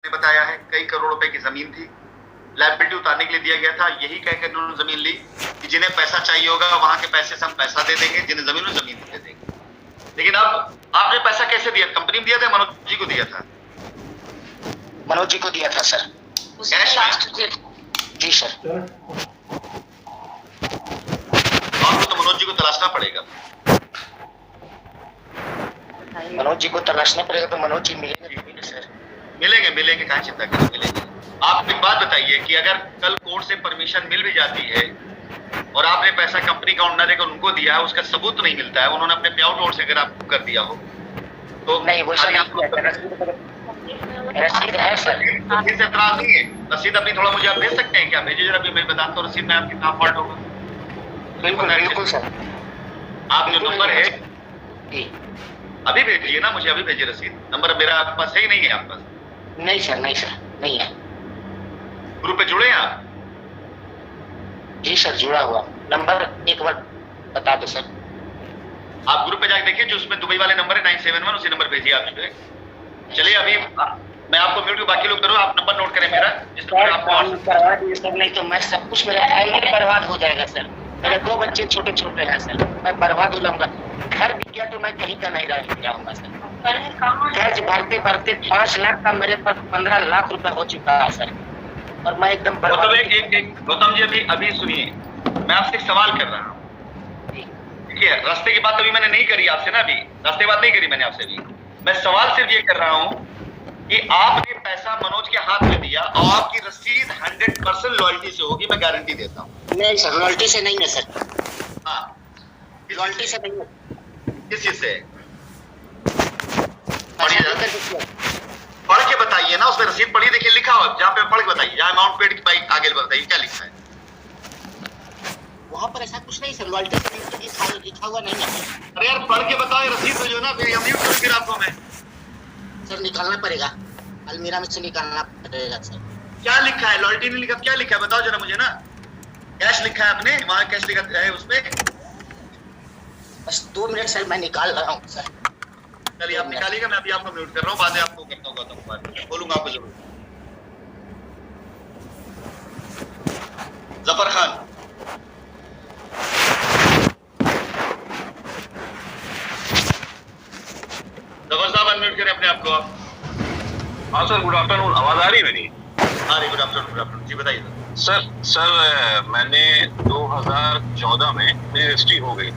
बताया है, कई करोड़ रुपए की जमीन थी, लायबिलिटी उतारने के लिए दिया गया था। यही कहकर उन्होंने जमीन ली कि जिन्हें पैसा चाहिए होगा वहां के पैसे से हम पैसा दे देंगे, जिन्हें जमीन दे देंगे। लेकिन अब आपने पैसा कैसे दिया? कंपनी में दिया था, मनोज जी को दिया था? मनोज जी को दिया था सर, कैश में? जी सर। आपको तो मनोज जी को तलाशना पड़ेगा। मनोज जी को तलाशना पड़ेगा तो मनोज जी मिलेंगे सर? मिलेंगे, कहाँ चिंता करें, मिलेंगे। आप एक बात बताइए कि अगर कल कोर्ट से परमिशन मिल भी जाती है और आपने पैसा कंपनी का ओनर देकर उनको दिया है, उसका सबूत नहीं मिलता है, उन्होंने अपने पे आउट और से अगर आपको कर दिया हो तो नहीं, वो रसीद है सर। रसीद से एतराज नहीं है? रसीद अपनी थोड़ा मुझे आप दे सकते हैं क्या? भेजिए जरा, अभी मैं बताता हूँ रसीद में आपकी कहाँ फॉल्ट होगा। बिल्कुल सर। आप जो नंबर है जी अभी भेजिए ना मुझे, अभी भेजिए रसीद। नंबर मेरा आपके पास है ही नहीं है? आपके पास नहीं सर, नहीं है। ग्रुप पे जुड़े हैं आप? जी सर, जुड़ा हुआ। नंबर एक बार बता दो सर। आप ग्रुप पे जाके देखिए, जो उसमें दुबई वाले नंबर है 971, उसी नंबर भेजिए आप जो है। चलिए अभी मैं आपको म्यूट, बाकी लोग करो, आप नंबर नोट करें मेरा, जिस पर आपको करवा दिए सर, नहीं तो मैं सब कुछ मेरा बर्बाद हो जाएगा सर। मेरे 2 बच्चे छोटे हैं सर, मैं बर्बाद हो जाऊंगा। घर बिक गया तो मैं कहीं का नहीं रह जाऊंगा सर। कर्ज भरते 5 लाख का मेरे पास 15 लाख रुपए हो चुका है सर, और मैं एकदम गौतम गौतम जी अभी सुनिए, मैं आपसे एक सवाल कर रहा हूँ। देखिए, रास्ते की बात अभी मैंने नहीं करी आपसे ना, अभी रास्ते की बात नहीं करी मैंने आपसे। अभी मैं सवाल सिर्फ ये कर रहा हूँ कि आपने पैसा मनोज के हाथ में दिया और आपकी रसीद 100% लॉयल्टी से होगी, मैं गारंटी देता हूँ। नहीं सर, लॉयल्टी से नहीं है सर। हाँ, लॉयल्टी से नहीं है। किस चीज से? पढ़ के बताइए ना, उसमें रसीद पढ़ी, देखिए लिखा हो जहाँ पे, पढ़ के बताइए, जहाँ अमाउंट पेड की आगे बताइए क्या लिखा है वहाँ पर। ऐसा कुछ नहीं सर, लॉयल्टी से लिखा हुआ नहीं है। अरे यार पढ़ के बताओ, रसीद भेजो ना, फिर आपको मैं सर निकालना पड़ेगा, अलमीरा में से निकालना पड़ेगा सर। क्या लिखा है? लॉयल्टी नहीं लिखा, क्या लिखा है बताओ जरा मुझे ना। कैश लिखा है आपने? वहाँ कैश लिखा है उसमें? बस 2 मिनट सर, मैं निकाल रहा हूँ सर। चलिए आप निकालिएगा, मैं अभी आपको म्यूट कर रहा हूँ, बाद में आपको करता हूँ गौतम, बोलूंगा आपको जरूर। जफर खान, जफर साहब अनम्यूट करें अपने आप को आप। हाँ सर, गुड आफ्टरनून। आवाज आ रही है मेरी? हाँ गुड आफ्टरनून जी, बताइए सर मैंने 2014 में रजिस्ट्री हो गई,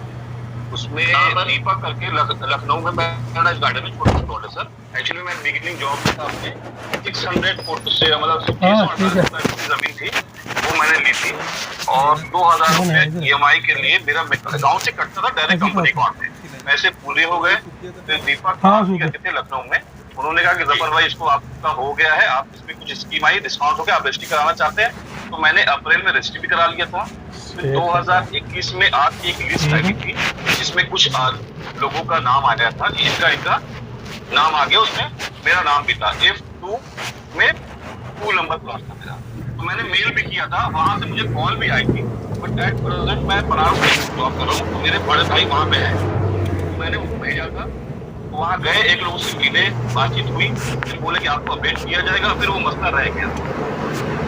उसमें दीपक करके लखनऊ में पैराडाइज गार्डन में छोटा स्टॉल है सर। एक्चुअली मैं बिगिनिंग जॉब में था अपने, 600 फुट से मतलब 60 जमीन थी, वो मैंने ली थी, और 2000 रुपए EMI के लिए मेरा अकाउंट से कटता था डायरेक्ट कंपनी अकाउंट में। पैसे पूरे हो गए, फिर दीपक थे लखनऊ में, उन्होंने कहा कि जफर भाई इसको आपका हो गया है, आप इसमें कुछ स्कीम आई, डिस्काउंट हो गया, आप रजिस्ट्री कराना चाहते हैं? तो मैंने अप्रैल में रजिस्ट्री भी करा लिया था। फिर 2021 में आपकी एक लिस्ट आई थी जिसमें कुछ लोगों का नाम आ गया था कि इनका नाम आ गया, उसमें मेरा नाम भी था। F2 में 2 नंबर प्लॉट था मेरा, तो मैंने मेल भी किया था, वहां से मुझे कॉल भी आई थी। बट एट प्रेजेंट मैं बनारस में जॉब कर रहा हूँ, तो मेरे बड़े भाई वहां पे है, तो मैंने उनको भेजा था। वहाँ गए, एक लोगों से मिले, बातचीत हुई, फिर बोले कि आपको अपडेट किया जाएगा, फिर वो मसला रह गया।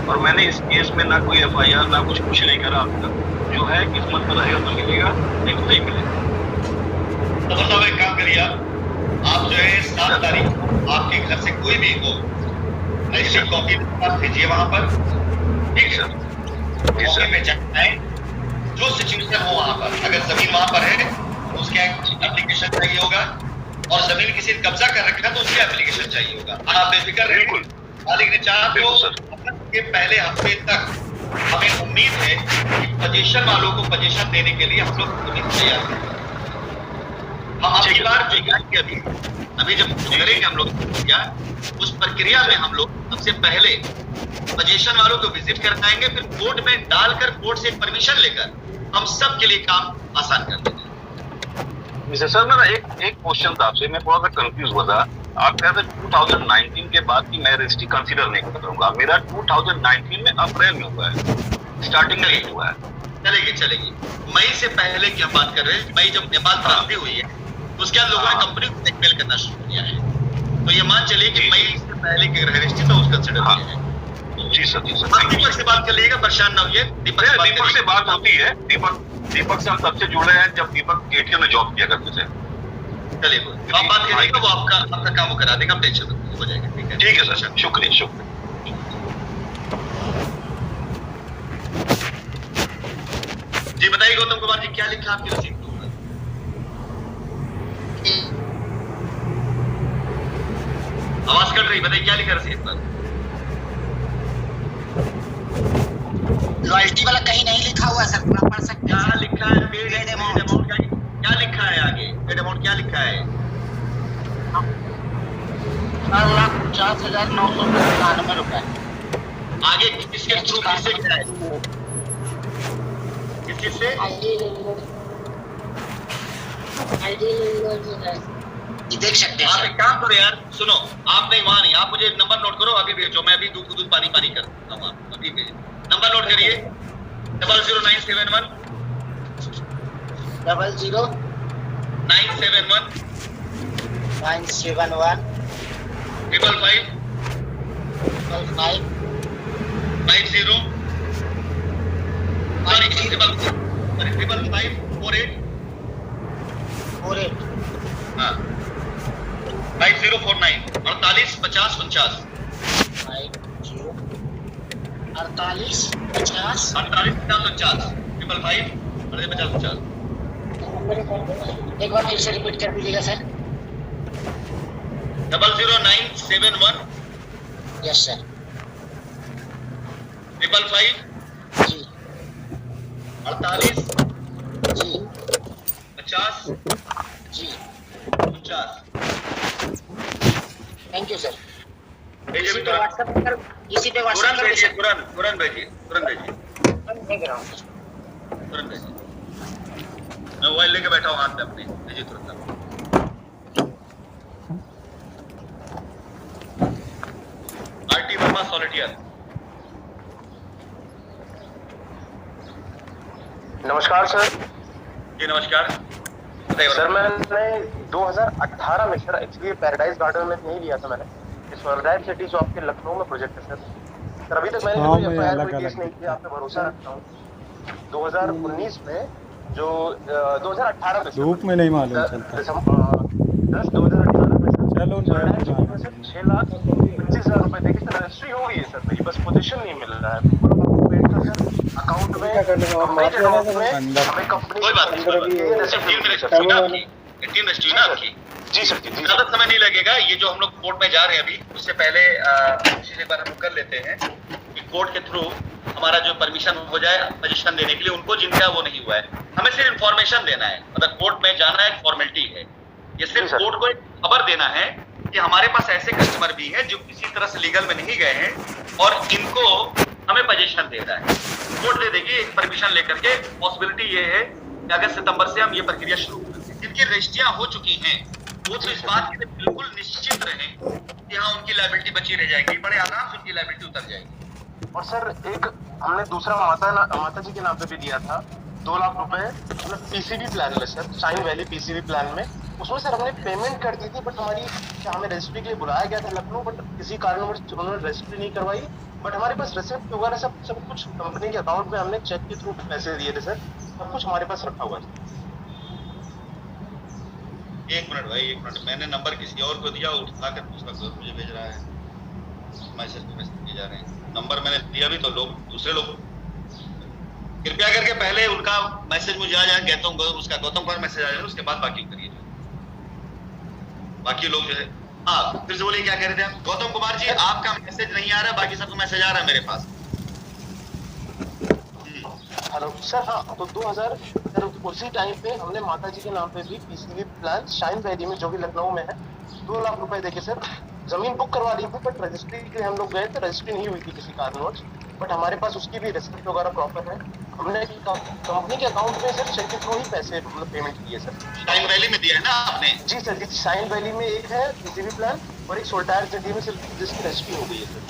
और मैंने इस केस में ना कोई FIR ना कुछ नहीं करा अब तक। जो है किस्मत में रहेगा तो मिलेगा, नहीं तो नहीं मिलेगा। तो बताओ, एक काम करिए आप जो है 7 तारीख आपके घर से कोई भी हो ऐसी कॉपी भेजिए वहां पर, ठीक सर? कॉपी में जाए, जो सिचुएशन हो वहां पर, अगर जमीन वहां पर है तो उसके एप्लीकेशन चाहिए होगा, और जमीन किसी ने कब्जा कर रखा है तो उसकी एप्लीकेशन चाहिए होगा। आप बेफिक्र रहिए, बिल्कुल मालिक ने चाहा तो के पहले हफ्ते तक हमें उम्मीद है कि पोजीशन वालों को पोजीशन देने के लिए हम लोग तैयार हैं। हम अगली बार अभी जब करेंगे हम लोग क्या, उस प्रक्रिया में हम लोग सबसे पहले पोजीशन वालों को विजिट कराएंगे, फिर कोर्ट में डालकर कोर्ट से परमिशन लेकर हम सब के लिए काम आसान कर देंगे। सर मेरा एक क्वेश्चन था आपसे, मैं थोड़ा सा कंफ्यूज हुआ था। आप कह रहे थे 2019 के बाद की मैं रजिस्ट्री कंसीडर नहीं करूंगा, मेरा 2019 में अप्रैल में हुआ है, स्टार्टिंग में नहीं हुआ है। चलेगी मई से पहले की हम बात कर रहे हैं। मई जब नेपाल क्रांति हुई है तो उसके बाद लोगों ने कंपनी को ब्लैकमेल करना शुरू किया है, तो ये मान चलिए कि मई से पहले की अगर रजिस्ट्री तो उसका कंसिडर हाँ। किया जाए। जी सर, जी सर। बस दीपक से बात कर लीजिएगा, परेशान ना होइए। दीपक से बात होती है। दीपक से हम तब से जुड़े हैं जब दीपक एटीएम में जॉब किया करते थे। चलिए, आप बात करिएगा, वो आपका काम वो करा देगा, आप टेंशन मत लीजिए, हो जाएगा। ठीक है सर, शुक्रिया शुक्रिया। जी बताइए गौतम कुमार जी, क्या लिखा आपकी रसीद के ऊपर? आवाज कट रही, बताइए क्या लिखा रसीद पर? रॉयल्टी वाला कहीं नहीं लिखा हुआ सर, थोड़ा पढ़ सकते क्या हैं? लिखा है? पेड अमाउंट क्या लिखा है आगे? पेड अमाउंट क्या लिखा है? 4,50,999 रुपए। आगे किसके थ्रू, किससे क्या है? किस चीज से? ये देख सकते हैं आप सर। एक काम करो यार, सुनो, आप नहीं वहां नहीं, आप मुझे नंबर नोट करो, अभी भेजो, मैं अभी दूध पानी कर देता हूँ आपको, अभी भेजो। नंबर नोट करिए, 00971 00 971 971 555 55 50 सॉरी 555 48 48 हाँ 5049 48 50 49 48 50 48 50 55 50 50। एक बार फिर से रिपीट कर दीजिएगा सर। 00971 yes sir. 555 जी 48 जी 50 जी 49। Thank you sir. भेजिए इसी पे तुरंत व्हाट्सएप कर, इसी पे व्हाट्सएप तुरंत कर भेजिए, दीजिए। तुरंत भेजिए, तुरंत भेजिए, देख रहा हूँ सर। तुरंत भेजिए। मैं मोबाइल लेके बैठा हूँ हाथ में अपने, भेजिए तुरंत। आरटी वर्मा सॉलिटियर। नमस्कार सर। जी नमस्कार, बताइए। सर मैंने 2018 में सर एक्चुअली पैराडाइज गार्डन में नहीं लिया था मैंने, स्वराज सिटी शॉप के लखनऊ में प्रोजेक्ट है सर अभी तक मैंने कोई एफआईआर कोई केस नहीं किया, आप पे भरोसा रखता हूँ। 2019 में जो 2018 में धूप में नहीं मालूम चलता। 2018 में चलो सर 6,25,000 रुपए देके सर रजिस्ट्री हो गई है सर, मेरी बस पोजीशन नहीं मिल रहा है अकाउंट में। हमें कंपनी कोई बात नहीं, टीम रजिस्ट्री ना आपकी। जी सर जी ज्यादा समय नहीं लगेगा, ये जो हम लोग कोर्ट में जा रहे हैं अभी, उससे पहले कोशिश एक बार हम कर लेते हैं कि कोर्ट के थ्रू हमारा जो परमिशन हो जाए पोजीशन देने के लिए, उनको जिनका वो नहीं हुआ है, हमें सिर्फ इन्फॉर्मेशन देना है। मतलब कोर्ट में जाना एक फॉर्मेलिटी है, ये सिर्फ कोर्ट को एक खबर देना है कि हमारे पास ऐसे कस्टमर भी हैं जो किसी तरह से लीगल में नहीं गए हैं और इनको हमें पोजीशन देना है। कोर्ट दे देगी एक परमिशन लेकर के। पॉसिबिलिटी ये है कि अगस्त सितंबर से हम ये प्रक्रिया शुरू कर दें। जिनकी रजिस्ट्रियां हो चुकी हैं वो तो इस बात के लिए बिल्कुल निश्चित रहें कि हाँ उनकी लायबिलिटी बची रह जाएगी, बड़े आराम से उनकी लायबिलिटी उतर जाएगी। और सर एक हमने दूसरा माता जी के नाम पे भी दिया था 2 लाख रुपए, मतलब पीसीबी प्लान में sir, shine valley PCB plan में। उसमें सर हमने पेमेंट कर दी थी, बट हमारी क्या हमें रजिस्ट्री के लिए बुलाया गया था लखनऊ, बट किसी कारणवश उन्होंने रजिस्ट्री नहीं करवाई। बट हमारे पास रिसिप्ट वगैरह सब कुछ कंपनी के अकाउंट में हमने चेक के थ्रू पैसे दिए थे सर, सब कुछ हमारे पास रखा हुआ है। एक मिनट भाई, एक मिनट, मैंने नंबर किसी और को दिया, उठाकर दूसरा कोई मुझे भेज रहा है, मैसेज किए जा रहे हैं। नंबर मैंने दिया भी तो लोग दूसरे लोग, कृपया करके पहले उनका मैसेज मुझे आ जाए, कहता हूँ उसका गौतम कुमार मैसेज आ जाए, उसके बाद बाकी करिए। बाकी लोग जो है, हाँ फिर से बोलिए क्या कह रहे थे आप? गौतम कुमार जी आपका मैसेज नहीं आ रहा, बाकी सबको मैसेज आ रहा है मेरे पास। हेलो सर, हाँ तो 2000 सर उसी टाइम पे हमने माता जी के नाम पे भी पीसीबी प्लान शाइन वैली में जो कि लखनऊ में है 2 लाख रुपए देके सर जमीन बुक करवा दी थी, बट रजिस्ट्री के हम लोग गए थे, रजिस्ट्री नहीं हुई थी किसी कारणवश, बट हमारे पास उसकी भी रिसिप्ट वगैरह प्रॉपर है। हमने कंपनी के अकाउंट में सर चेक के थ्रू ही पैसे मतलब पेमेंट किए सर। शाइन वैली में दिया है ना आपने? जी सर जी, शाइन वैली में एक है पीसीबी प्लान और एक सोल्टायर सिटी में सर जिसकी रजिस्ट्री हो गई है सर।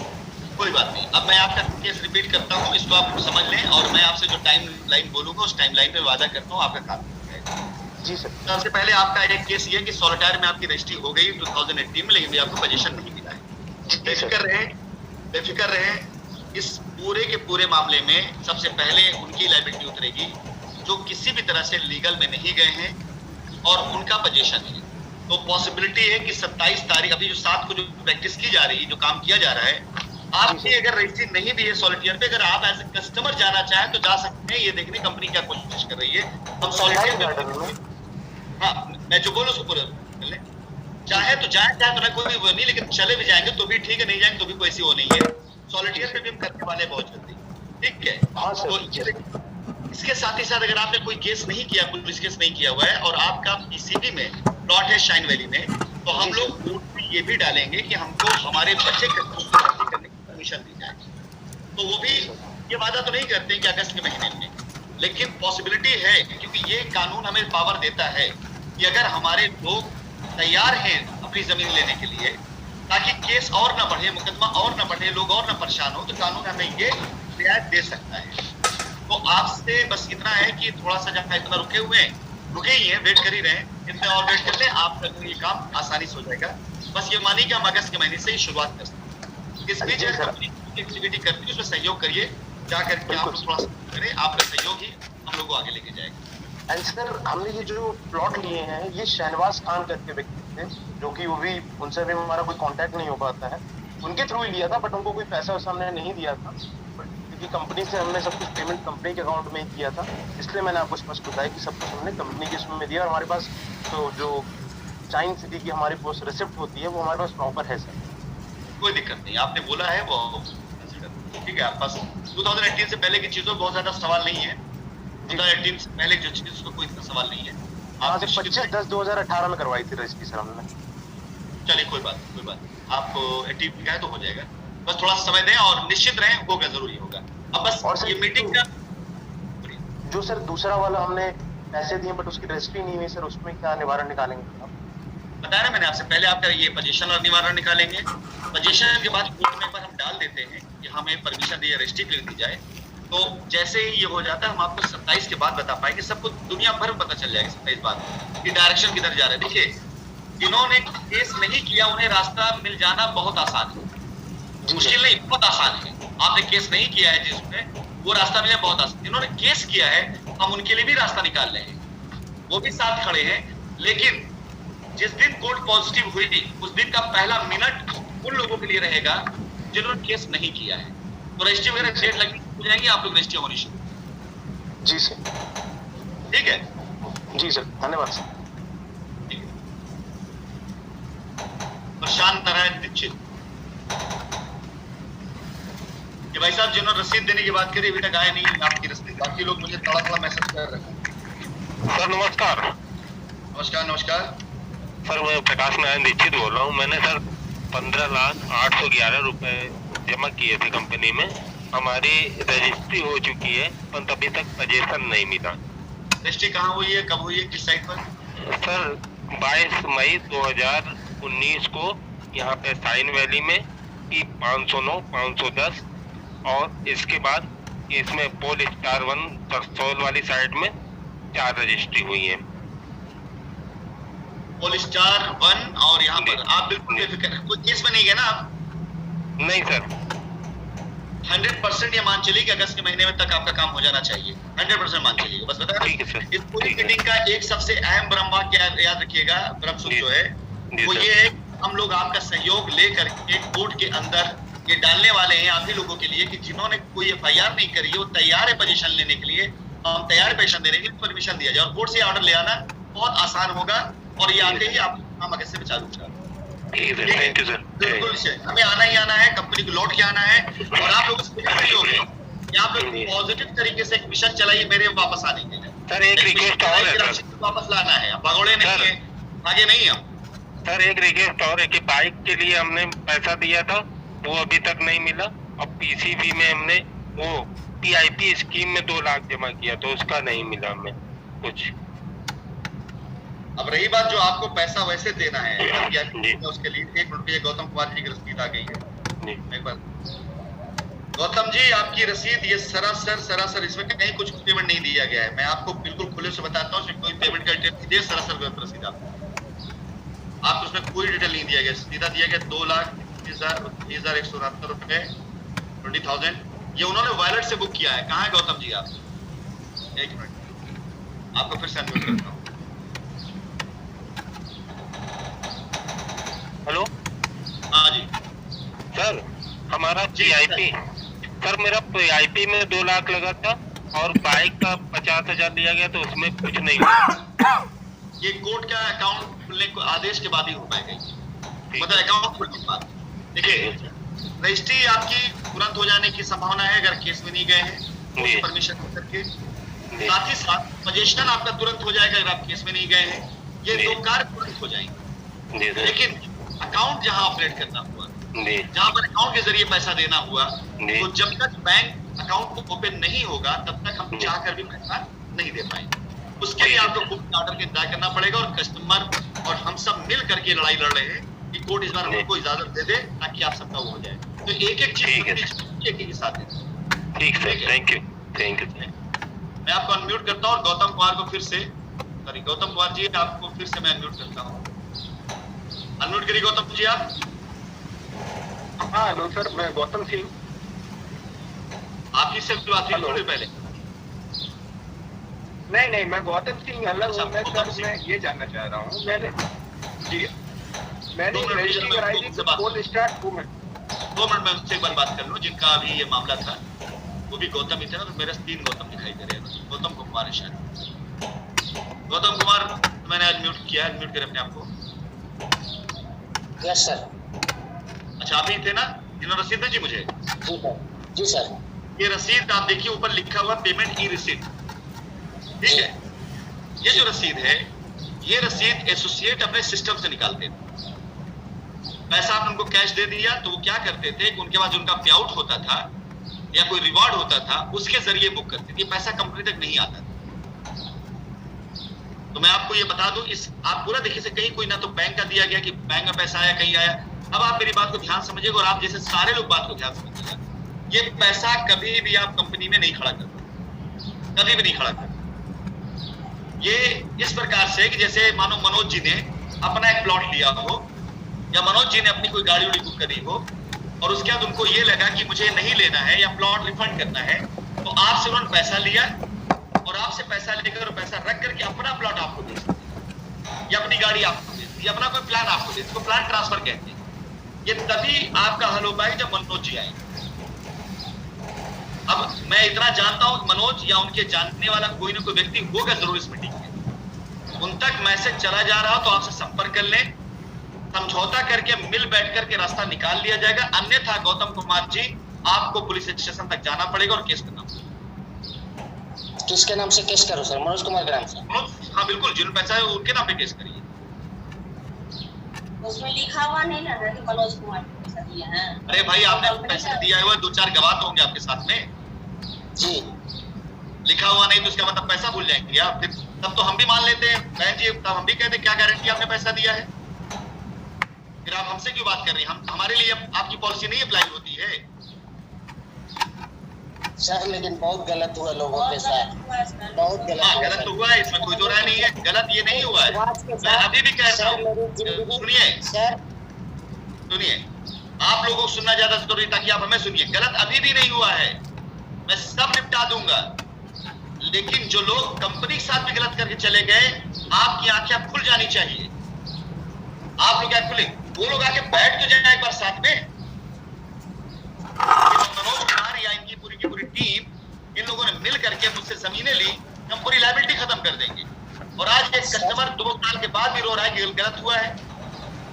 कोई बात नहीं, अब मैं आपका केस रिपीट करता हूँ, इसको आप समझ लें, और मैं आपसे जो टाइम लाइन बोलूंगा उस टाइम लाइन पे वादा करता हूँ आपका काम हो जाएगा। जी सर। सबसे पहले आपका एक केस ये कि सॉलिटायर में आपकी रजिस्ट्री हो गई 2018 में, लेकिन भी आपको पोजीशन नहीं मिला है। बेफिक्र रहें। इस पूरे के पूरे मामले में सबसे पहले उनकी लायबिलिटी उतरेगी जो किसी भी तरह से लीगल में नहीं गए हैं और उनका पोजीशन है। तो पॉसिबिलिटी है कि 27 तारीख, अभी जो 7 को जो प्रैक्टिस की जा रही है, जो काम किया जा रहा है, आपकी अगर रजिस्ट्री नहीं भी है सॉलिटियर पे, अगर आप एज ए कस्टमर जाना चाहें तो जा सकते हैं। ये देखने कंपनी क्या कोशिश कर रही है। हम सॉलिटियर पे, हाँ मैं जो बोलूँ उसको पूरा चाहे तो जाए, चाहे तो ना, कोई वो नहीं, लेकिन चले भी जाएंगे तो भी ठीक है, नहीं जाएंगे तो भी कोई ऐसी वो नहीं है। सॉलिटियर पे भी हम करने वाले बहुत जल्दी, ठीक है। तो इसके साथ ही साथ अगर आपने कोई केस नहीं किया, पुलिस केस नहीं किया हुआ है और आपका पीसीबी में प्लॉट है शाइन वैली में, तो हम लोग कोर्ट में ये भी डालेंगे कि हमको हमारे बच्चे करने की परमिशन दी जाए। तो वो भी ये वादा तो नहीं करते कि अगस्त के महीने में, लेकिन पॉसिबिलिटी है, क्योंकि ये कानून हमें पावर देता है कि अगर हमारे लोग तैयार हैं अपनी जमीन लेने के लिए, ताकि केस और ना बढ़े, मुकदमा और ना बढ़े, लोग और ना परेशान हो, तो कानून हमें ये रियायत दे सकता है। तो आपसे बस इतना है कि थोड़ा सा जहाँ इतना रुके ही हैं, वेट कर ही रहे हैं, इतने और वेट कर लें, आपका ये काम आसानी से हो जाएगा। बस ये मानिए कि हम अगस्त के महीने से ही शुरुआत कर सकते हैं। इस बीच एक्टिविटी करती है उसमें सहयोग करिए, जाकर के आप थोड़ा सा करें, आपका सहयोग ही हम लोग को आगे लेके जाएगा। एंड सर, हमने ये जो प्लॉट लिए हैं, ये शहनवाज खान करके व्यक्ति थे, जो कि वो भी, उनसे भी हमारा कोई कांटेक्ट नहीं हो पाता है, उनके थ्रू ही लिया था, बट उनको कोई पैसा वैसा हमने नहीं दिया था, क्योंकि कंपनी से हमने सब कुछ पेमेंट कंपनी के अकाउंट में ही किया था। इसलिए मैंने आपको स्पष्ट बताया कि सब कुछ हमने कंपनी के इसमें दिया, और हमारे पास तो जो चाइन सिटी की हमारी पोस्ट रिसिप्ट होती है वो हमारे पास प्रॉपर है सर। कोई दिक्कत नहीं, आपने बोला है वो ठीक है। आप पास 2018 से पहले की चीजों बहुत ज्यादा सवाल नहीं है, 2018 से पहले जो चीज उसका कोई इतना सवाल नहीं है। हाँ, 25/10/2018 में करवाई थी रजिस्ट्री सर हमने। चलिए कोई बात, आप 18 का है तो हो जाएगा, बस थोड़ा सा समय दें और निश्चित रहें, होगा, जरूरी होगा। अब बस और ये मीटिंग का जो सर दूसरा वाला हमने पैसे दिए बट उसकी रजिस्ट्री नहीं हुई सर, उसमें क्या निवारण निकालेंगे आप? बताया ना मैंने आपसे पहले, आपका ये पोजीशन और निवारण निकालेंगे। पोजीशन के बाद कोर्ट में एक बार हम डाल देते हैं कि हमें permission the, registry clear the जाए, तो जैसे ही ये हो जाता है हम आपको 27 के बाद बता पाएंगे, सबको दुनिया भर में पता चल जाएगा 27 बाद कि डायरेक्शन किधर जा रहा है। देखिए, जिन्होंने केस नहीं किया उन्हें रास्ता मिल जाना बहुत आसान है, मुश्किल नहीं, बहुत आसान है। आपने केस नहीं किया है जिसमें, वो रास्ता मिले बहुत आसान। जिन्होंने केस किया है हम उनके लिए भी रास्ता निकाल रहे हैं, वो भी साथ खड़े हैं। लेकिन जिस दिन कोर्ट पॉजिटिव हुई उस दिन का पहला मिनट उन लोगों के लिए रहेगा जिन्होंने केस नहीं किया है। तो रजिस्ट्री वगैरह डेट लगी हो जाएंगी, आप लोग रजिस्ट्री होनी शुरू। जी सर, ठीक है, जी सर, धन्यवाद सर। ठीक है। प्रशांत नारायण दीक्षित, ये भाई साहब जिन्होंने रसीद देने की बात करी, अभी तक आए नहीं आपकी रसीद। बाकी लोग मुझे थोड़ा मैसेज कर रहे हैं। सर नमस्कार। नमस्कार। सर मैं प्रकाश नारायण दीक्षित बोल रहा हूँ। मैंने सर 15,0811 रुपए जमा किए थे कंपनी में। हमारी रजिस्ट्री हो चुकी है पर अभी तक पोजीशन नहीं मिला। रजिस्ट्री कहाँ हुई है, कब हुई है, किस साइट पर? सर 22 मई 2019 को यहाँ पे साइन वैली में की 509, 510 और इसके बाद इसमें पोल स्टार 1 सरसोल वाली साइड में 4 रजिस्ट्री हुई है। पोल स्टार 1 और यहाँ पर आप बिल्कुल बेफिक्र, कोई केस में नहीं गए ना आप? नहीं सर। 100% ये मान चलिए कि अगस्त के महीने में तक आपका काम हो जाना चाहिए, 100% मान चलिए। बस बता रहे इस पूरी मीटिंग का एक सबसे अहम ब्रह्म वाक्य याद रखिएगा, ब्रह्म सूत्र जो है वो ये है, हम लोग आपका सहयोग लेकर के कोर्ट के अंदर ये डालने वाले हैं आप ही लोगों के लिए कि जिन्होंने कोई FIR नहीं करी है वो तैयार है पोजीशन लेने के लिए, हम तैयार पोजीशन देने के लिए परमिशन दिया जाए और कोर्ट से ऑर्डर ले आना बहुत आसान होगा और ये आते ही आप काम अगस्त से चालू करा। Thank you sir. बिल्कुल से हमें आना ही आना है, कंपनी को लौट के आना है और आप लोग सहयोग आप लोग पॉजिटिव तरीके से एक मिशन चलाइए मेरे वापस आने के लिए। सर एक रिक्वेस्ट और है सर, वापस लाना है, भगोड़े नहीं है, आगे नहीं हम। सर एक रिक्वेस्ट और है कि बाइक के लिए हमने पैसा दिया था वो अभी तक नहीं मिला और PCB में हमने वो PIP स्कीम में 2 लाख जमा किया तो उसका नहीं मिला हमें कुछ। अब रही बात जो आपको पैसा वैसे देना है उसके लिए 1 रुपये गौतम कुमार जी की रसीद आ गई है। एक बार गौतम जी आपकी रसीद ये सरासर इसमें कहीं कुछ पेमेंट नहीं दिया गया है। मैं आपको बिल्कुल खुले से बताता हूँ, कोई पेमेंट का डिटेल सरासर रसीद आपको उसमें कोई डिटेल नहीं दिया गया, सीधा दिया गया 2 लाख 30,169 रुपए 20,000 ये उन्होंने वॉलेट से बुक किया है। कहाँ है गौतम जी आप? एक मिनट, आपको फिर से अनम्यूट करता हूँ। हेलो हाँ जी सर, हमारा जी, PIP सर, मेरा PIP में 2 लाख लगा था और बाइक का 50,000 दिया गया, तो उसमें कुछ नहीं हुआ। ये कोर्ट का अकाउंट खुलने को आदेश के बाद ही हो पाएगा, मतलब अकाउंट खुलने के बाद। देखिए, रजिस्ट्री आपकी तुरंत हो जाने की संभावना है अगर केस में नहीं गए हैं परमिशन करके। साथ ही साथ पोजीशन आपका तुरंत हो जाएगा अगर आप केस में नहीं गए हैं। ये 2 कार्य तुरंत हो जाएंगे। लेकिन अकाउंट जहां ऑपरेट करना हुआ, जहां पर अकाउंट के जरिए पैसा देना हुआ, तो जब तक बैंक अकाउंट को ओपन नहीं होगा तब तक हम चाह कर भी पैसा नहीं दे पाएंगे। उसके लिए आपको कोर्ट ऑर्डर का इंतजार करना पड़ेगा और कस्टमर और हम सब मिल करके लड़ाई लड़ रहे हैं कि कोर्ट इस बार हमको इजाजत दे दे ताकि आप सबका वो हो जाए। तो एक चीज एक के साथ है। ठीक सर, थैंक यू। मैं आपको अनम्यूट करता हूँ और गौतम कुमार को फिर से, सॉरी गौतम कुमार जी आपको फिर से मैं अनम्यूट करता हूँ। अनम्यूट करिए गौतम जी आप। हाँ हेलो सर, मैं गौतम सिंह। आपकी से बात हुई थोड़ी पहले? नहीं, मैं गौतम सिंह अलग हूँ। मैं गौतम सर सिंह। मैं ये जानना चाह रहा हूँ, मैंने दो मिनट रजिस्ट्री में कराई उनसे थी बात- कॉल स्टार्ट 2 मिनट। 2 मिनट में उनसे एक बार बात कर लूँ। जिनका अभी ये मामला था वो भी गौतम ही थे ना, तो मेरे 3 गौतम दिखाई दे रहे हैं। गौतम कुमार है शायद। गौतम कुमार मैंने अनम्यूट किया, अनम्यूट करें अपने आप को। Yes sir. अच्छा आप ही थे ना जिन्होंने रसीद भेजी मुझे? जी सर। जी सर। ये रसीद आप देखिए ऊपर लिखा हुआ पेमेंट ई रिसीट, ठीक है? ये जो रसीद है, ये रसीद एसोसिएट अपने सिस्टम से निकालते थे। पैसा आपने उनको कैश दे दिया तो वो क्या करते थे कि उनके बाद उनका पे आउट होता था या कोई रिवॉर्ड होता था उसके जरिए बुक करते थे। पैसा कंपनी तक नहीं आता था। तो मैं आपको ये बता दूं, इस आप पूरा देखिए से कहीं कोई ना तो बैंक का दिया गया कि बैंक में पैसा आया, कहीं आया। अब आप मेरी बात को ध्यान समझिएगा और आप जैसे सारे लोग बात को ध्यान समझिएगा। ये पैसा कभी भी आप कंपनी में नहीं खड़ा करते, कभी भी नहीं खड़ा करते। ये इस प्रकार से कि जैसे मानो मनोज जी ने अपना एक प्लॉट लिया हो या मनोज जी ने अपनी कोई गाड़ी उड़ी बुक करी हो और उसके बाद उनको ये लगा कि मुझे नहीं लेना है या प्लॉट रिफंड करना है, तो आपसे उन्होंने पैसा लिया और आपसे पैसा लेकर और पैसा रख करके अपना प्लॉट आपको दे दिया या अपनी गाड़ी आपको दे दी या अपना कोई प्लान आपको दे, इसको प्लान ट्रांसफर कहते हैं। ये तभी आपका हल हो पाएगा जब मनोज जी आएंगे। अब मैं इतना जानता हूं कि मनोज या उनके जानने वाला कोई ना कोई व्यक्ति होगा जरूर इस मीटिंग में। उन तक मैसेज चला जा रहा हो तो आपसे संपर्क कर लें, समझौता करके मिल बैठ करके रास्ता निकाल लिया जाएगा। अन्यथा गौतम कुमार जी आपको पुलिस स्टेशन तक जाना पड़ेगा और केस करना पड़ेगा। किसके नाम से केस करो सर? मनोज कुमार के नाम से? हाँ बिल्कुल, जिन पैसा है उनके नाम पे केस करिए। उसमें लिखा हुआ नहीं ना कि मनोज कुमार को पैसा दिया है। अरे भाई आपने पैसा दिया हुआ, 2-4 गवाह तो होंगे आपके साथ में। जी। लिखा हुआ नहीं तो इसका मतलब पैसा भूल जाएंगे आप फिर? तब तो हम भी मान लेते हैं बहन जी, तब हम भी कहते हैं क्या गारंटी आपने पैसा दिया है। फिर आप हमसे क्यों बात कर रही हैं? हम हमारे लिए आपकी पॉलिसी नहीं अप्लाई होती है सर। लेकिन बहुत गलत हुआ लोगों के साथ, बहुत गलत हाँ हुआ गलत सर। तो हुआ है, इसमें कोई दो राय नहीं है। गलत ये नहीं हुआ है, मैं अभी भी कह रहा हूँ। सुनिए सर, सुनिए, आप लोगों को सुनना ज्यादा जरूरी ताकि आप हमें सुनिए। गलत अभी भी नहीं हुआ है, मैं सब निपटा दूंगा। लेकिन जो लोग कंपनी के साथ भी गलत करके चले गए, आपकी आंखें खुल जानी चाहिए। आप लोग क्या खुले? वो लोग आके बैठ तो जाए एक बार साथ में। मनोज कुमार या इनकी पूरी की पूरी टीम, इन लोगों ने मिल करके मुझसे जमीनें ली, हम पूरी लायबिलिटी खत्म कर देंगे। और आज एक कस्टमर 2 साल के बाद भी रो रहा है कि गलत हुआ है,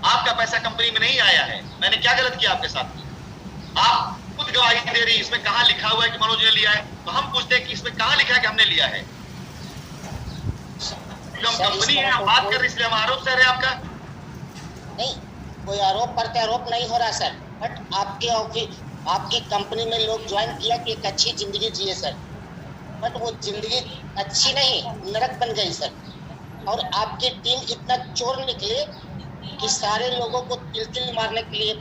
आपका पैसा कंपनी में नहीं आया है। मैंने क्या गलत किया आपके साथ में? आप खुद गवाही दे रही, इसमें कहां लिखा हुआ है कि मनोज ने लिया है? तो हम पूछते हैं कि इसमें कहां लिखा है कि हमने लिया है? हम कंपनी है, हम बात कर रहे इसलिए हम आरोप सह रहे हैं आपका। नहीं, कोई आरोप प्रत्यारोप नहीं हो रहा सर। बट आपके ऑफिस, आपकी कंपनी में लोग ज्वाइन किया कि एक अच्छी जिंदगी जिए सर, बट वो जिंदगी अच्छी नहीं, नरक बन गई सर। और आपकी टीम इतना चोर निकले कि सारे लोगों को तिल मारने के लिए।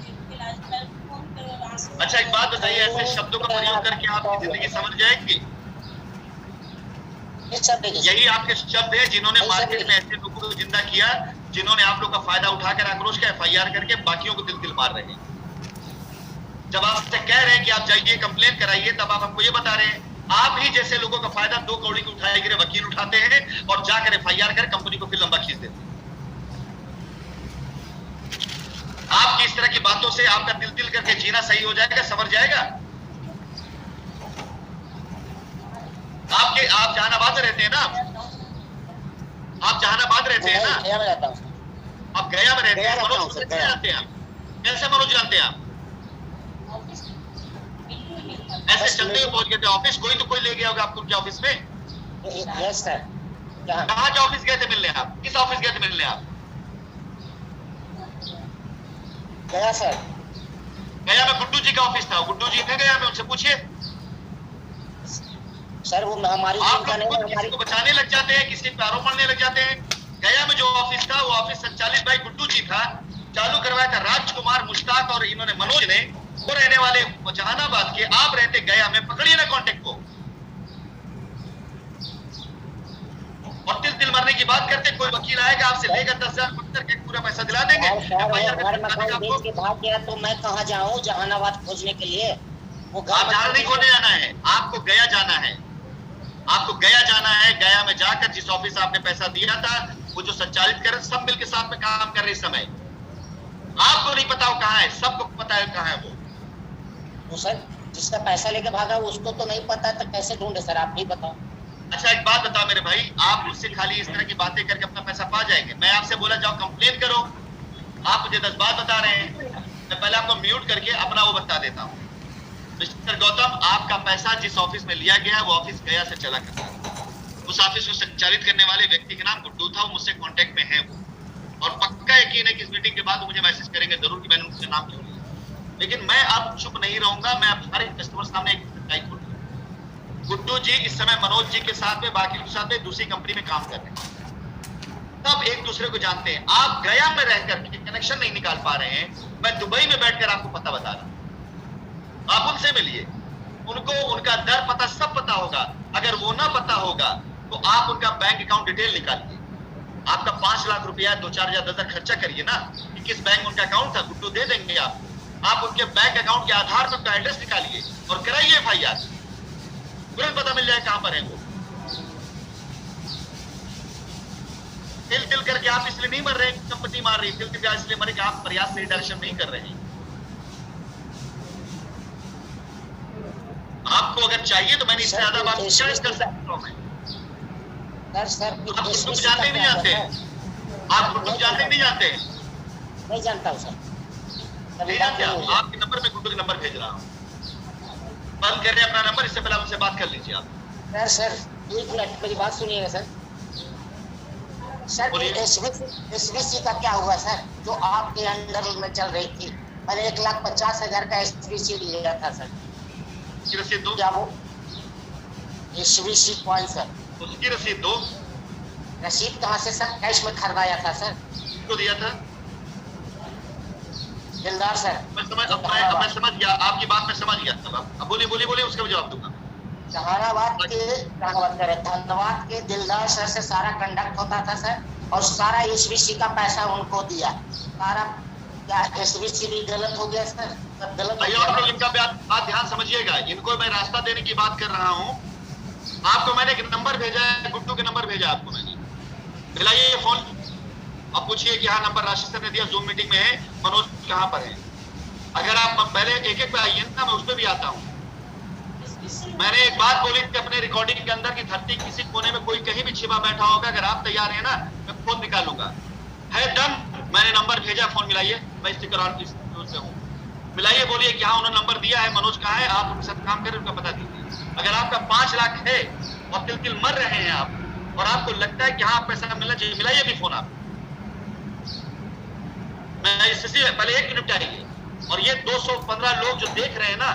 अच्छा एक बात बताइए, ऐसे शब्दों का प्रयोग करके आपकी जिंदगी समझ जाएगी? यही आपके शब्द है जिन्होंने मार्केट में ऐसे लोगों को जिंदा किया, जिन्होंने आप लोग का फायदा उठाकर आक्रोश का FIR करके बाकियों को तिल मार रहे हैं। जब आपसे कह रहे हैं कि आप जाइए कंप्लेन कराइए, तब आप हमको ये बता रहे हैं। आप ही जैसे लोगों का फायदा 2 कौड़ी की उठाए गिरे वकील उठाते हैं और जाकर FIR कर कंपनी को फिर लंबा खींच देते हैं। आपकी इस तरह की बातों से आपका दिल दिल करके जीना सही हो जाएगा, संवर जाएगा? आप जहानाबाद में रहते हैं ना? आप जहानाबाद रहते हैं ना? गया में रहता हूँ। आप गया में रहते हैं। गया मनोज रहता हूँ को सर, कैसे गया। जानते हैं आप? कैसे मनोज जानते हैं आप? ऑफिस बिल्कुल नहीं मिलता। ऐसे बस चलते हुए पहुंच गए थे ऑफिस? कोई तो कोई ले गया होगा आपको उनके ऑफिस में? Yes sir. कहाँ? कहाँ के ऑफिस गए थे मिलने आप? किस ऑफिस गए थे मिलने आप? गया सर। गया में गुड्डू जी का ऑफिस था। गुड्डू जी थे गया में, उनसे पूछिए। सर वो हमारी टीम आप का लोग नहीं खुद है, किसी हमारी को बचाने लग जाते हैं, किसी पे आरोप मढ़ने लग जाते हैं। गया में जो ऑफिस था वो ऑफिस संचालित भाई गुड्डू जी था, चालू करवाया था राजकुमार, मुश्ताक और इन्होंने मनोज ने। वो रहने वाले जहानाबाद के, आप रहते गया में। पकड़िए ना कॉन्टेक्ट को। और तिल मरने की बात करते, कोई वकील आएगा आपसे लेगा 10,000 पत्थर के पूरा पैसा दिला देंगे। सर वो FIR घर करके मकान आपको। बेच के भाग गया तो मैं कहाँ जाऊँ जहानाबाद खोजने के लिए? वो घर आप जहां नहीं खोजने जाना है, आपको गया जाना है। आपको गया जाना है। गया में जाकर जिस ऑफिस से आपने पैसा दिया था, वो जो संचालित कर रहे, सब मिलकर साथ में काम कर रहे इस समय। आपको नहीं पता वो कहाँ है, सबको पता है कहाँ है वो। तो सर जिसका पैसा लेके भागा उसको तो नहीं पता, तो कैसे ढूंढे सर? आप नहीं बताओ। अच्छा एक बात बताओ मेरे भाई, आप मुझसे खाली इस तरह की बातें करके अपना पैसा पा जाएंगे? मैं आपसे बोला जाओ कंप्लेन करो, आप मुझे 10 बात बता रहे हैं। मैं पहले आपको म्यूट करके अपना वो बता देता हूँ। मिस्टर गौतम, आपका पैसा जिस ऑफिस में लिया गया है वो ऑफिस गया से चला करता है। उस ऑफिस को संचालित करने वाले व्यक्ति का नाम गुड्डू था, वो मुझसे कांटेक्ट में है वो। और पक्का यकीन है कि इस मीटिंग के बाद वो मुझे मैसेज करेंगे जरूर कि मैंने उनसे नाम क्यों लिया। लेकिन मैं अब चुप नहीं रहूंगा, मैं अब सारे कस्टमर सामने एक सच्चाई खोलूंगा। गुड्डू जी इस समय मनोज जी के साथ में, बाकी के साथ में दूसरी कंपनी में काम कर रहे हैं। तब एक दूसरे को जानते हैं। आप गया में रहकर के कनेक्शन नहीं निकाल पा रहे हैं, मैं दुबई में बैठकर आपको पता बता रहा हूं। आप उनसे मिलिए, उनको उनका दर पता सब पता होगा। अगर वो ना पता होगा तो आप उनका बैंक अकाउंट डिटेल निकालिए। आपका 5 लाख रुपया 2-4 हजार 10,000 खर्चा करिए ना कि किस बैंक में उनका अकाउंट था, गुड्डू दे देंगे आप उनके बैंक अकाउंट के आधार पर उनका एड्रेस निकालिए और कराइए FIR। तुरंत पता मिल जाए कहां पर है वो। तिल करके आप इसलिए नहीं मर रहे, कंपनी मार रही, तिल करके इसलिए मरे कि आप प्रयास सही डायरेक्शन नहीं कर रहे हैं। आपको अगर चाहिए तो मैंने इससे ज्यादा बात शेयर कर सकता हूं। मैं सर आप गुड्डू जानते नहीं जानते? आप गुड्डू जानते नहीं जानते? नहीं जानता हूँ सर। नहीं जानते? आपके नंबर पे गुड्डू के नंबर भेज रहा हूँ। बंद कर रहे अपना नंबर, इससे पहले उनसे बात कर लीजिए आप। सर 1 मिनट मेरी बात सुनिएगा सर। सर SVC का क्या हुआ सर, जो आपके अंडर में चल रही थी? मैंने 1,50,000 का SVC लिया था सर। उसकी रसीद दो। क्या वो SVC पॉइंट सर? उसकी रसीद दो। रसीद कहाँ से सर? कैश में खरीदाया था सर। किसको दिया था? दिलदार सर। मैं समझ गया आपकी बात, मैं समझ गया। अब बोलिए उसका भी जवाब दूंगा। जहानाबाद धनबाद के दिलदार सर से सारा कंडक्ट होता था सर, और सारा SVC का पैसा उनको दिया सारा। क्या SVC भी गलत हो गया सर? सब गलत हो भैया आप लोग गया। इनका बात ध्यान समझिएगा। इनको मैं रास्ता देने की बात कर रहा हूँ। आपको मैंने एक नंबर भेजा है, गुड्डू के नंबर भेजा आपको मैंने। मिलाइए फोन, अब पूछिए कि हाँ नंबर राशिद सर ने दिया, जूम मीटिंग में है, मनोज कहाँ पर है। अगर आप पहले एक पे आइए ना, मैं उस पर भी आता हूँ। मैंने एक बात बोली थी अपने रिकॉर्डिंग के अंदर कि धरती किसी कोने में कोई कहीं भी छिपा बैठा होगा, अगर आप तैयार हैं ना मैं फोन निकालूंगा। है डन। मैंने नंबर भेजा, फोन मिलाइए। मैं स्टिकर से हूँ, मिलाइए, बोलिए कि हाँ उन्होंने नंबर दिया है, मनोज कहाँ है, आप उनके साथ काम करें, उनका पता दीजिए। अगर आपका 5 लाख है और तिल मर रहे हैं आप, और आपको लगता है कि हाँ पैसा मिलना चाहिए, मिलाइए भी फोन आप। मैं इससे पहले 1 मिनट आइए। और ये 215 लोग जो देख रहे हैं ना,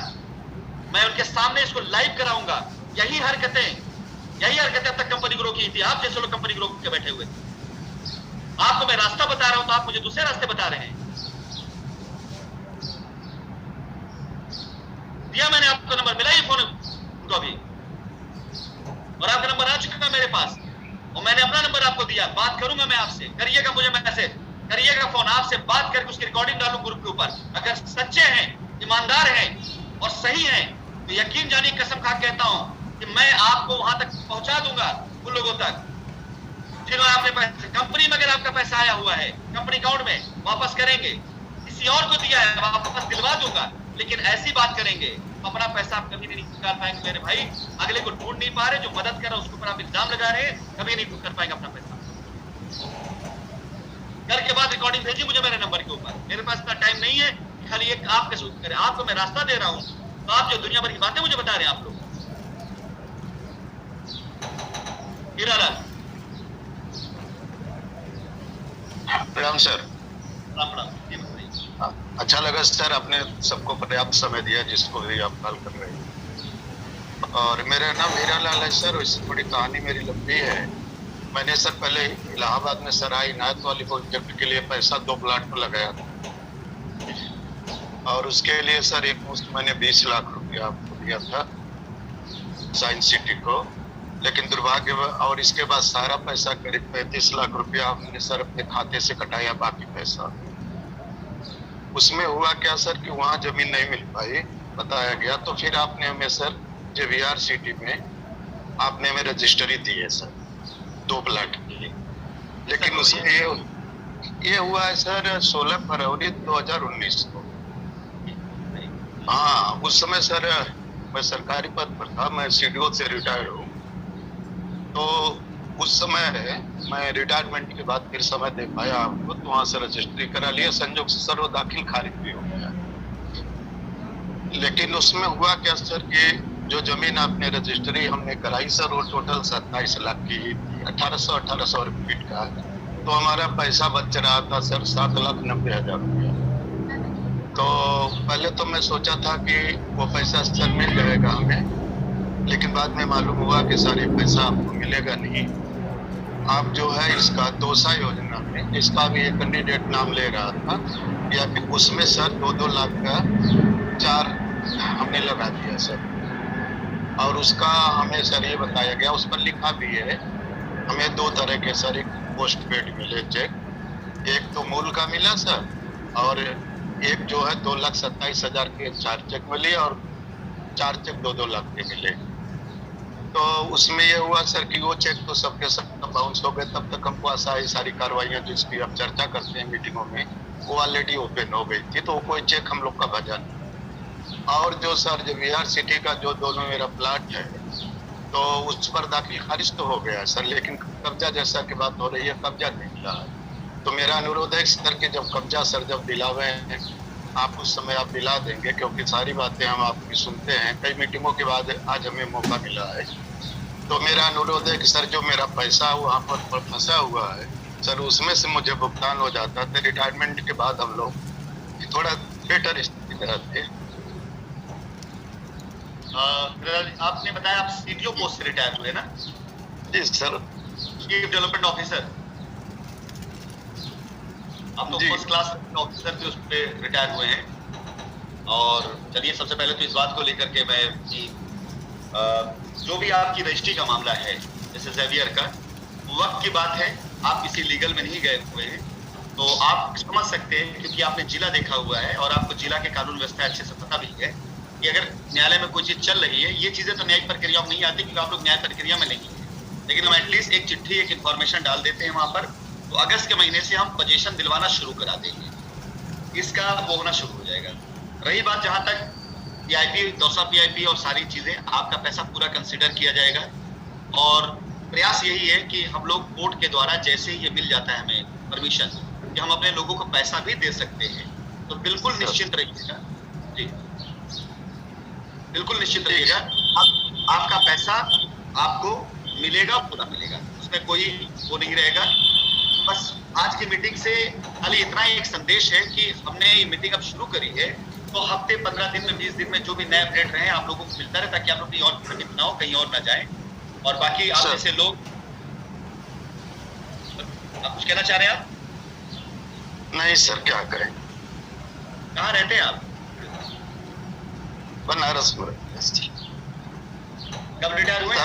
मैं उनके सामने इसको लाइव कराऊंगा। यही हरकतें अब तक कंपनी ग्रो की थी। आप जैसे लोग कंपनी ग्रो के बैठे हुए, आपको मैं रास्ता बता रहा हूं तो आप मुझे दूसरे रास्ते बता रहे हैं। दिया मैंने आपका नंबर, मिलाइए फोन उनको अभी। और आपका नंबर आ चुका है मेरे पास, और मैंने अपना नंबर आपको दिया। बात करूंगा मैं आपसे, करिएगा मुझे मैसेज, करिएगा फोन, आपसे बात करके उसकी रिकॉर्डिंग डालूं ग्रुप के ऊपर। अगर सच्चे हैं ईमानदार हैं और सही हैं तो यकीन जानिए, कसम खा कहता हूं कि मैं आपको वहां तक पहुंचा दूंगा, उन लोगों तक। फिर आपने पैसे कंपनी में, अगर आपका पैसा आया हुआ है कंपनी अकाउंट में, वापस करेंगे। किसी और को दिया है वापस दिलवा दूंगा, लेकिन ऐसी बात करेंगे अपना पैसा आप कभी नहीं निकाल पाएंगे मेरे भाई। अगले को ढूंढ नहीं पा रहे, जो मदद कर रहा है उसके ऊपर आप इल्जाम लगा रहे हैं, कभी नहीं कर पाएंगे अपना पैसा। कर के बाद रिकॉर्डिंग भेजिए मुझे मेरे नंबर के ऊपर। मेरे पास इतना टाइम नहीं है खाली एक आपके सूट करें। आपको मैं रास्ता दे रहा हूं तो आप जो दुनिया भर की बातें मुझे बता रहे हैं आप लोग। प्रणाम सर। प्रणाम। ये बताइए। अच्छा लगा सर, आपने सबको पर्याप्त समय दिया जिसको भी आप कॉल कर रहे हैं। और मेरा नाम हीरालाल है सर। इससे थोड़ी कहानी मेरी लंबी है। मैंने सर पहले इलाहाबाद में सराय इनायत वाली प्रोजेक्ट के लिए पैसा 2 प्लाट पर लगाया था, और उसके लिए सर एक मुश्त मैंने 20 लाख रुपया आपको दिया था साइंस सिटी को। लेकिन दुर्भाग्य, और इसके बाद सारा पैसा करीब 35 लाख रुपया हमने सर अपने खाते से कटाया, बाकी पैसा। उसमें हुआ क्या सर कि वहाँ जमीन नहीं मिल पाई, बताया गया। तो फिर आपने हमें सर JVR सिटी में आपने हमें रजिस्ट्री दी है सर 2 प्लाट की। लेकिन उसमें ये हुआ है सर 16 फरवरी 2019 को। हाँ, उस समय सर मैं सरकारी पद पर था, मैं CDO से रिटायर्ड हूँ। तो उस समय मैं रिटायरमेंट के बाद फिर समय दे पाया आपको, तो वहाँ से रजिस्ट्री करा लिया। संजोग से सर वो दाखिल खारिज भी हो गया। लेकिन उसमें हुआ क्या सर कि जो जमीन आपने रजिस्ट्री हमने कराई सर, वो टोटल 27 लाख की ही थी, 1800 फीट का। तो हमारा पैसा बच रहा था सर 7,90,000 रुपया। तो पहले तो मैं सोचा था कि वो पैसा सर मिल जाएगा हमें, लेकिन बाद में मालूम हुआ कि सर ये पैसा आपको मिलेगा नहीं। आप जो है इसका दोसा योजना में इसका भी एक कैंडिडेट नाम ले रहा था, या फिर उसमें सर 2-2 लाख का 4 हमने लगा दिया सर। और उसका हमें सर ये बताया गया, उस पर लिखा भी है, हमें 2 तरह के सर एक पोस्ट पेड मिले चेक। एक तो मूल का मिला सर, और एक जो है 2,27,000 के 4 चेक मिले, और 4 चेक 2-2 लाख के मिले। तो उसमें ये हुआ सर कि वो चेक तो सबके सब बाउंस हो गए। तब तक हमको सारी कार्रवाइयाँ जिसकी अब चर्चा करते हैं मीटिंगों में, वो ऑलरेडी ओपन हो गई थी, तो कोई चेक हम लोग का बचा नहीं। और जो सर JVR सिटी का जो दोनों मेरा प्लाट है, तो उस पर दाखिल खारिज तो हो गया सर, लेकिन कब्जा जैसा की बात हो रही है, कब्जा नहीं मिला है। तो मेरा अनुरोध है सर कि जब कब्जा सर जब दिलावे हैं आप, उस समय आप दिला देंगे, क्योंकि सारी बातें हम आपकी सुनते हैं। कई मीटिंगों के बाद आज हमें मौका मिला है। तो मेरा अनुरोध है कि सर जो मेरा पैसा वहाँ पर फंसा हुआ है सर, उसमें से मुझे भुगतान हो जाता, तो रिटायरमेंट के बाद हम लोग थोड़ा बेटर स्थिति में रहते। आपने बताया आप CDO पोस्ट से रिटायर हुए ना? जी सर। Chief development officer. आप तो फर्स्ट क्लास ऑफिसर थे, उस पर रिटायर हुए हैं। और चलिए, सबसे पहले तो इस बात को लेकर के मैं कि जो भी आपकी रजिस्ट्री का मामला है जैसे JVR का, वक्त की बात है, आप किसी लीगल में नहीं गए हुए हैं, तो आप समझ सकते हैं, क्योंकि आपने जिला देखा हुआ है और आपको जिला के कानून व्यवस्था अच्छे से पता भी है कि अगर न्यायालय में कोई चीज चल रही है, ये चीजें तो न्यायिक प्रक्रिया में नहीं आती क्योंकि आप लोग न्याय प्रक्रिया में नहीं है, लेकिन हम एटलीस्ट एक चिट्ठी, एक इन्फॉर्मेशन डाल देते हैं वहां पर। तो अगस्त के महीने से हम पोजीशन दिलवाना शुरू करा देंगे, इसका वो होना शुरू हो जाएगा। रही बात जहां तक PIP, दौसा PIP और सारी चीजें, आपका पैसा पूरा कंसिडर किया जाएगा। और प्रयास यही है कि हम लोग कोर्ट के द्वारा जैसे ही ये मिल जाता है हमें परमिशन कि हम अपने लोगों को पैसा भी दे सकते हैं, तो बिल्कुल निश्चिंत रहिएगा जी, बिल्कुल निश्चिंत रहिएगा। आपका पैसा आपको मिलेगा, पूरा मिलेगा, उसमें कोई वो नहीं रहेगा। बस आज की मीटिंग से खाली इतना ही एक संदेश है कि हमने ये मीटिंग अब शुरू करी है, तो हफ्ते 15 दिन में 20 दिन में जो भी नए अपडेट रहे आप लोगों को मिलता रहे, ताकि आप लोग कहीं और भ्रमित ना हो, कहीं और ना जाए। और बाकी आप जैसे लोग, आप कुछ कहना चाह रहे हैं? आप नहीं सर, क्या करें। कहाँ रहते हैं आप? बनारस में। कब रिटायर हुए?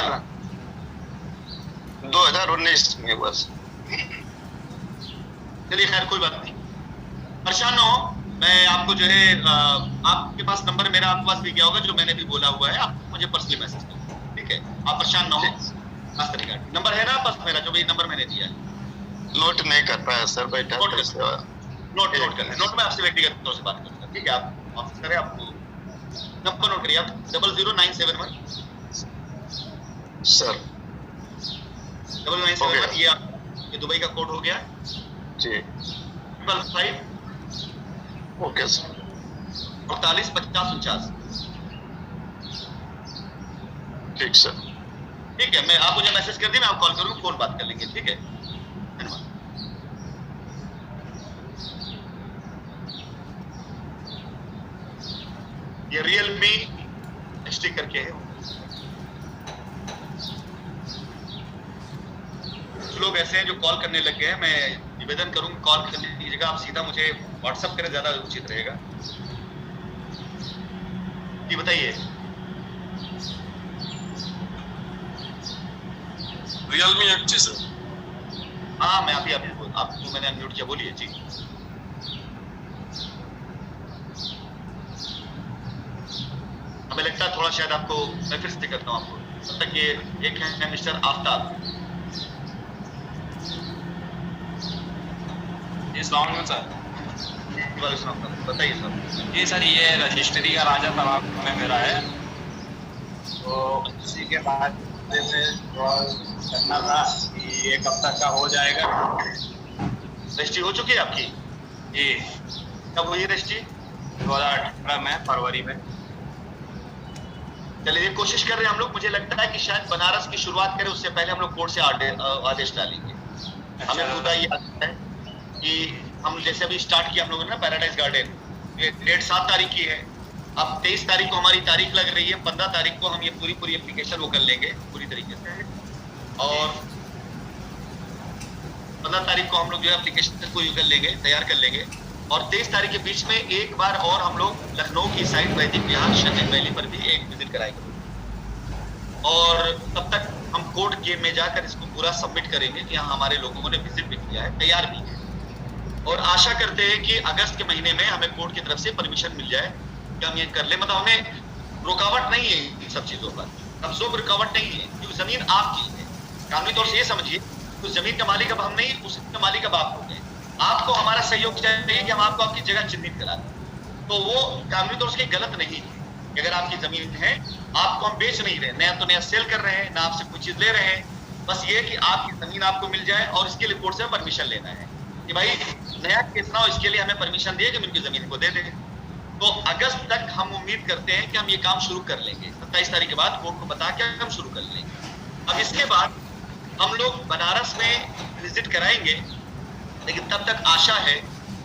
2019 में बस। चलिए, खैर कोई बात नहीं, परेशान ना हो। मैं आपको जो है आपके पास नंबर मेरा आपके पास भी गया होगा, जो मैंने भी बोला हुआ है, आप मुझे पर्सनली मैसेज करें, ठीक है? आप परेशान ना हो। मास्टर रिगार्ड नंबर है ना पास मेरा, जो भी नंबर मैंने दिया है। नोट नहीं कर पाया सर, बैठा नोट था कर इसलिए। नोट कर लें। नोट में आपसे व्यक्तिगत तौर से बात करूंगा, ठीक है? आप ऑफिस करें, आपको नंबर नोट करिए आप 00971 सर 00971। ये दुबई का कोड हो गया जी, 555 ओके सर। 48 50 49। ठीक सर। ठीक है, मैं आप मुझे मैसेज कर दी, मैं आपको कॉल करूंगा, फोन बात कर लेंगे, ठीक है? धन्यवाद। ये Realme HD करके है। कुछ लोग ऐसे हैं जो कॉल करने लग गए हैं, मैं निवेदन करूंगा कॉल करने की जगह आप सीधा मुझे व्हाट्सएप करें, ज्यादा उचित रहेगा। जी बताइए। Realme HD sir. हाँ, मैं अभी आपको मैंने अनम्यूट किया, बोलिए जी। हमें लगता है थोड़ा शायद आपको, मैं फिर से करता हूँ आपको, तब तक ये एक है मिस्टर आफ्ताब। सर बताइए सर। जी सर, ये रजिस्ट्री का राजा तलाब में मेरा है, तो उसी के बाद में करना था कि ये कब तक का हो जाएगा। रजिस्ट्री हो चुकी है आपकी? जी, कब हुई रजिस्ट्री? 2018 में फरवरी में। चलिए कोशिश कर रहे हैं हम लोग। मुझे लगता है कि शायद बनारस की शुरुआत करें, उससे पहले हम लोग कोर्ट से आदेश डालेंगे। हमें पूरा ये आता है कि हम जैसे अभी स्टार्ट किया हम लोगों ने ना पैराडाइज गार्डन, ये डेट 7 तारीख की है। अब 23 तारीख को हमारी तारीख लग रही है, 15 तारीख को हम ये पूरी एप्लीकेशन वो कर लेंगे पूरी तरीके से, और 15 तारीख को हम लोग जो है एप्लीकेशन को कर लेंगे, तैयार कर लेंगे, और 23 तारीख के बीच में एक बार और हम लोग लखनऊ की साइड वैदिक विहार शहर वैली पर भी एक विजिट कराएंगे, और तब तक हम कोर्ट के में जाकर इसको पूरा सबमिट करेंगे कि हाँ हमारे लोगों ने विजिट भी किया है, तैयार भी है, और आशा करते हैं कि अगस्त के महीने में हमें कोर्ट की तरफ से परमिशन मिल जाए कि हम ये कर ले। मतलब हमें रुकावट नहीं है इन सब चीजों पर, कब्जों पर रुकावट नहीं है, क्योंकि जमीन आपकी है। कानूनी तौर से ये समझिए, उस जमीन का मालिक अब हम नहीं, उसके मालिक अब आप हो गए। आपको हमारा सहयोग चाहिए कि हम आपको आपकी जगह चिन्हित करा दें, तो वो कानूनी तौर से गलत नहीं है। अगर आपकी जमीन है, आपको हम बेच नहीं रहे, नया तो नया सेल कर रहे हैं, ना आपसे कोई चीज ले रहे हैं, बस ये कि आपकी जमीन आपको मिल जाए, और इसके लिए कोर्ट से परमिशन लेना है कि भाई नया केस ना हो, इसके लिए हमें परमिशन दिए कि उनकी जमीन को दे दें। तो अगस्त तक हम उम्मीद करते हैं कि हम ये काम शुरू कर लेंगे। 27 तारीख के बाद कोर्ट को बता के हम शुरू कर लेंगे। अब इसके बाद हम लोग बनारस में विजिट कराएंगे, लेकिन तब तक आशा है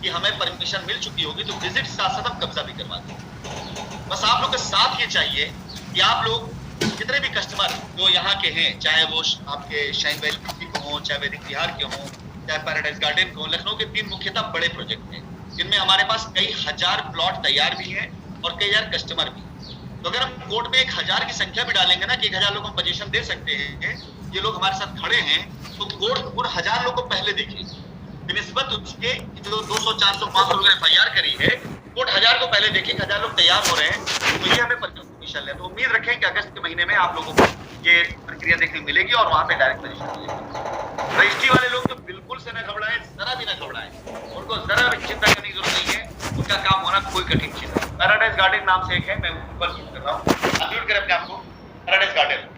कि हमें परमिशन मिल चुकी होगी, तो विजिट साथ साथ हम कब्जा भी करवा देंगे। बस आप लोग के साथ ये चाहिए कि आप लोग जितने भी कस्टमर जो यहाँ के हैं, चाहे वो आपके शाइन वैली के हों, चाहे वैदिक विहार के हों, चाहे पैराडाइज गार्डन को, लखनऊ के 3 मुख्यतः बड़े प्रोजेक्ट हैं, जिनमें हमारे पास कई हजार प्लॉट तैयार भी हैं और कई हजार कस्टमर भी। तो अगर हम कोर्ट में 1000 की संख्या भी डालेंगे ना कि 1000 लोग हम पोजीशन दे सकते हैं, ये लोग हमारे साथ खड़े हैं, तो कोर्ट उन 1000 लोग को पहले देखेगी बिनिस्बत उसके जो 200 400 500 लोग FIR करी है, कोर्ट 1000 को पहले देखेगी। 1000 लोग तैयार हो रहे हैं, तो ये हमें परमिशन ले। तो उम्मीद रखें कि अगस्त के महीने में आप लोगों को ये प्रक्रिया देखने को मिलेगी और वहां पे डायरेक्ट पोजीशन मिलेगी। रजिस्ट्री वाले लोग तो बिल्कुल से न घबराएं, जरा भी न घबराएं, उनको जरा भी चिंता करने की जरूरत नहीं है, उनका काम होना कोई कठिन चीज है। पैराडाइज गार्डन नाम से एक है, मैं ऊपर कर रहा हूँ, अनम्यूट करें अपने आपको। Paradise garden